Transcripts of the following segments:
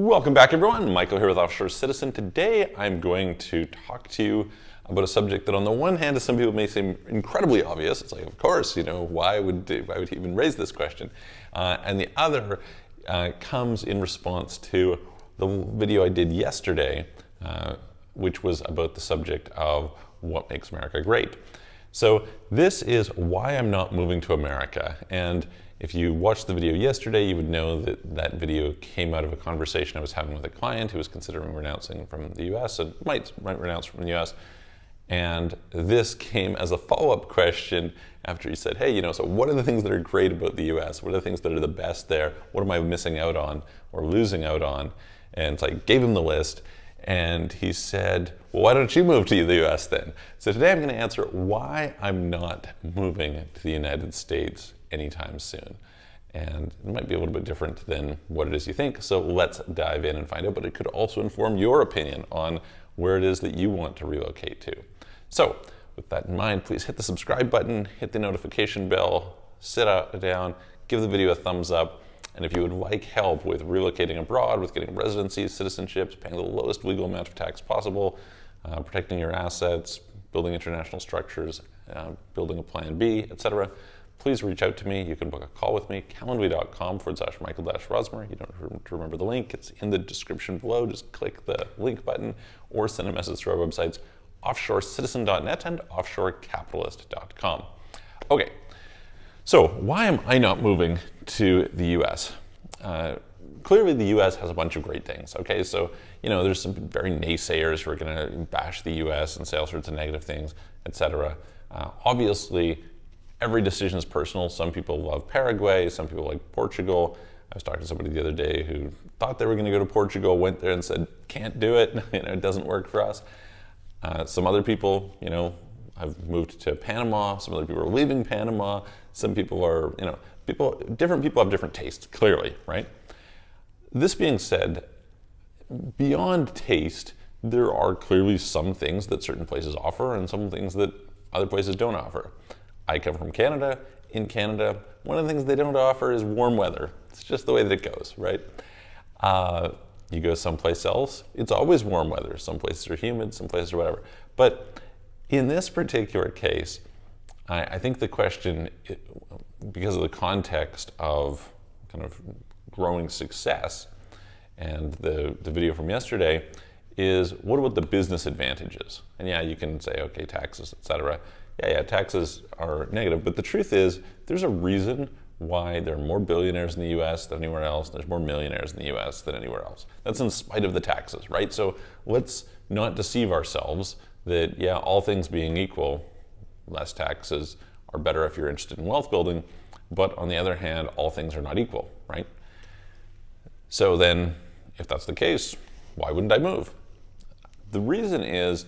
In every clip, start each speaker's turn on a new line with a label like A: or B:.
A: Welcome back, everyone. Michael here with Offshore Citizen. Today I'm going to talk to you about a subject that on the one hand to some people may seem incredibly obvious. It's like, of course, why would he even raise this question? And the other comes in response to the video I did yesterday, which was about the subject of what makes America great. So this is why I'm not moving to America. And if you watched the video yesterday, you would know that that video came out of a conversation I was having with a client who was considering renouncing from the US and might renounce from the US. And this came as a follow-up question after he said, hey, so what are the things that are great about the US? What are the things that are the best there? What am I missing out on or losing out on? And so I gave him the list. And he said, well, why don't you move to the US then? So today I'm going to answer why I'm not moving to the United States anytime soon. And it might be a little bit different than what it is you think. So let's dive in and find out. But it could also inform your opinion on where it is that you want to relocate to. So with that in mind, please hit the subscribe button, hit the notification bell, sit down, give the video a thumbs up. And if you would like help with relocating abroad, with getting residencies, citizenships, paying the lowest legal amount of tax possible, protecting your assets, building international structures, building a plan B, etc., please reach out to me. You can book a call with me, calendly.com/Michael-Rosmer. You don't have to remember the link. It's in the description below. Just click the link button or send a message to our websites, offshorecitizen.net and offshorecapitalist.com. Okay. So why am I not moving to the US? Clearly the US has a bunch of great things, okay? So, there's some very naysayers who are gonna bash the US and say all sorts of negative things, etc. Obviously, every decision is personal. Some people love Paraguay, some people like Portugal. I was talking to somebody the other day who thought they were gonna go to Portugal, went there and said, can't do it, it doesn't work for us. Some other people, I've moved to Panama. Some other people are leaving Panama. Some people are, different people have different tastes, clearly, right? This being said, beyond taste, there are clearly some things that certain places offer and some things that other places don't offer. I come from Canada. In Canada, one of the things they don't offer is warm weather. It's just the way that it goes, right? You go someplace else, it's always warm weather. Some places are humid, some places are whatever. But in this particular case, I think the question, because of the context of kind of growing success and the video from yesterday, is what about the business advantages? And yeah, you can say, okay, taxes, etc. Yeah, taxes are negative, but the truth is there's a reason why there are more billionaires in the US than anywhere else. There's more millionaires in the US than anywhere else. That's in spite of the taxes, right? So let's not deceive ourselves that, yeah, all things being equal, less taxes are better if you're interested in wealth building, but on the other hand, all things are not equal, right? So then, if that's the case, why wouldn't I move? The reason is,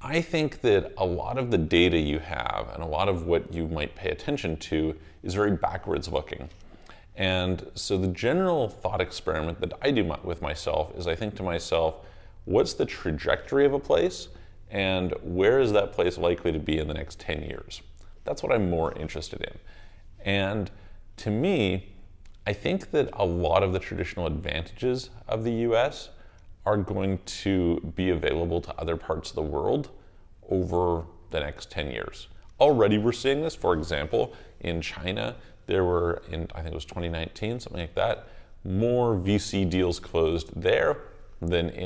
A: I think that a lot of the data you have and a lot of what you might pay attention to is very backwards looking. And so the general thought experiment that I do with myself is I think to myself, what's the trajectory of a place? And where is that place likely to be in the next 10 years? That's what I'm more interested in. And to me, I think that a lot of the traditional advantages of the US are going to be available to other parts of the world over the next 10 years. Already we're seeing this. For example, in China, there were, I think it was 2019, something like that, more VC deals closed there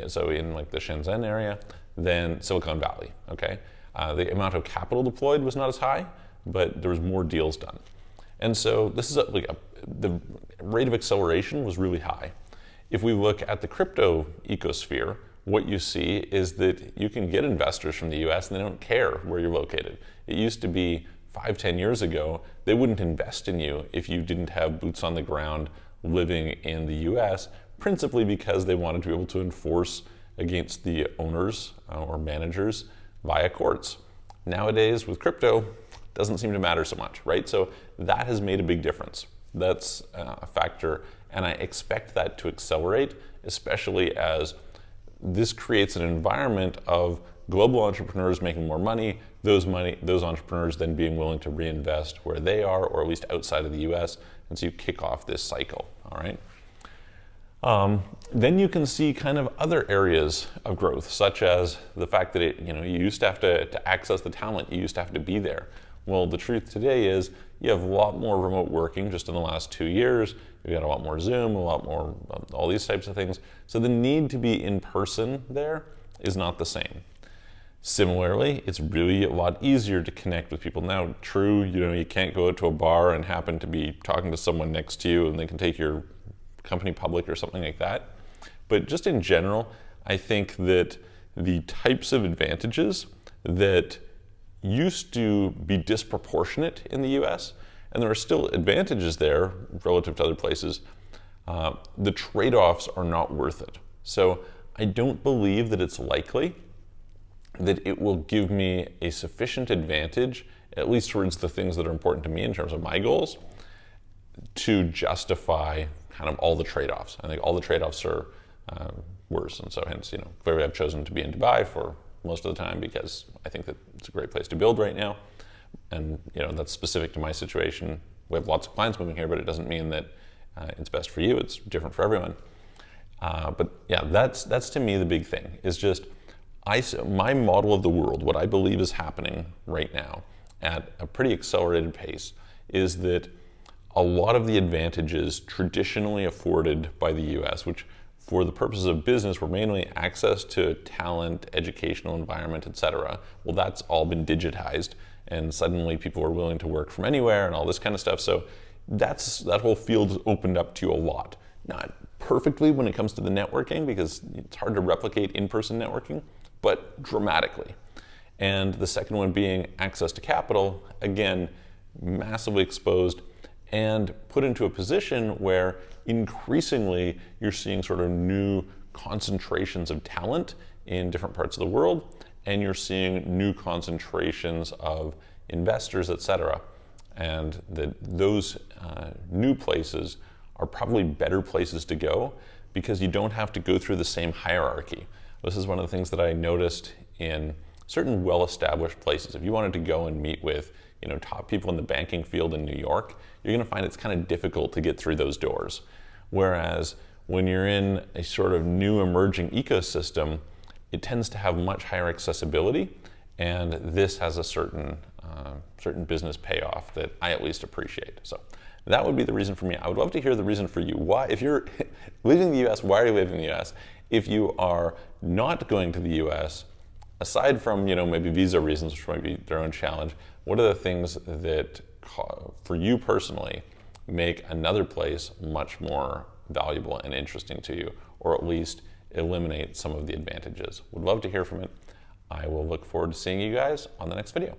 A: so in like the Shenzhen area, than Silicon Valley, okay? The amount of capital deployed was not as high, but there was more deals done. And so this is the rate of acceleration was really high. If we look at the crypto ecosphere, what you see is that you can get investors from the US and they don't care where you're located. It used to be 5-10 years ago, they wouldn't invest in you if you didn't have boots on the ground living in the US, principally because they wanted to be able to enforce against the owners or managers via courts. Nowadays, with crypto, doesn't seem to matter so much, right? So that has made a big difference. That's a factor, and I expect that to accelerate, especially as this creates an environment of global entrepreneurs making more money, those entrepreneurs then being willing to reinvest where they are, or at least outside of the US, and so you kick off this cycle, all right? Then you can see kind of other areas of growth, such as the fact that you used to have to access the talent, you used to have to be there. Well, the truth today is you have a lot more remote working just in the last 2 years. You've got a lot more Zoom, a lot more all these types of things. So the need to be in person there is not the same. Similarly, it's really a lot easier to connect with people now. True, you can't go to a bar and happen to be talking to someone next to you and they can take your company public or something like that. But just in general, I think that the types of advantages that used to be disproportionate in the US, and there are still advantages there relative to other places, the trade-offs are not worth it. So I don't believe that it's likely that it will give me a sufficient advantage, at least towards the things that are important to me in terms of my goals, to justify kind of all the trade-offs. I think all the trade-offs are worse, and so hence, clearly I've chosen to be in Dubai for most of the time because I think that it's a great place to build right now, and that's specific to my situation. We have lots of clients moving here, but it doesn't mean that it's best for you. It's different for everyone. But yeah, that's to me the big thing, is just my model of the world, what I believe is happening right now at a pretty accelerated pace, is that a lot of the advantages traditionally afforded by the US, which for the purposes of business were mainly access to talent, educational environment, etc. Well, that's all been digitized, and suddenly people are willing to work from anywhere and all this kind of stuff. So that whole field's opened up to a lot. Not perfectly when it comes to the networking, because it's hard to replicate in-person networking, but dramatically. And the second one being access to capital, again, massively exposed and put into a position where increasingly you're seeing sort of new concentrations of talent in different parts of the world, and you're seeing new concentrations of investors, etc. And those new places are probably better places to go because you don't have to go through the same hierarchy. This is one of the things that I noticed in certain well-established places. If you wanted to go and meet with top people in the banking field in New York, you're going to find it's kind of difficult to get through those doors. Whereas when you're in a sort of new emerging ecosystem, it tends to have much higher accessibility, and this has a certain business payoff that I at least appreciate. So that would be the reason for me. I would love to hear the reason for you. Why, if you're living in the US, why are you living in the US? If you are not going to the US, aside from maybe visa reasons, which might be their own challenge, what are the things that, for you personally, make another place much more valuable and interesting to you, or at least eliminate some of the advantages? Would love to hear from it. I will look forward to seeing you guys on the next video.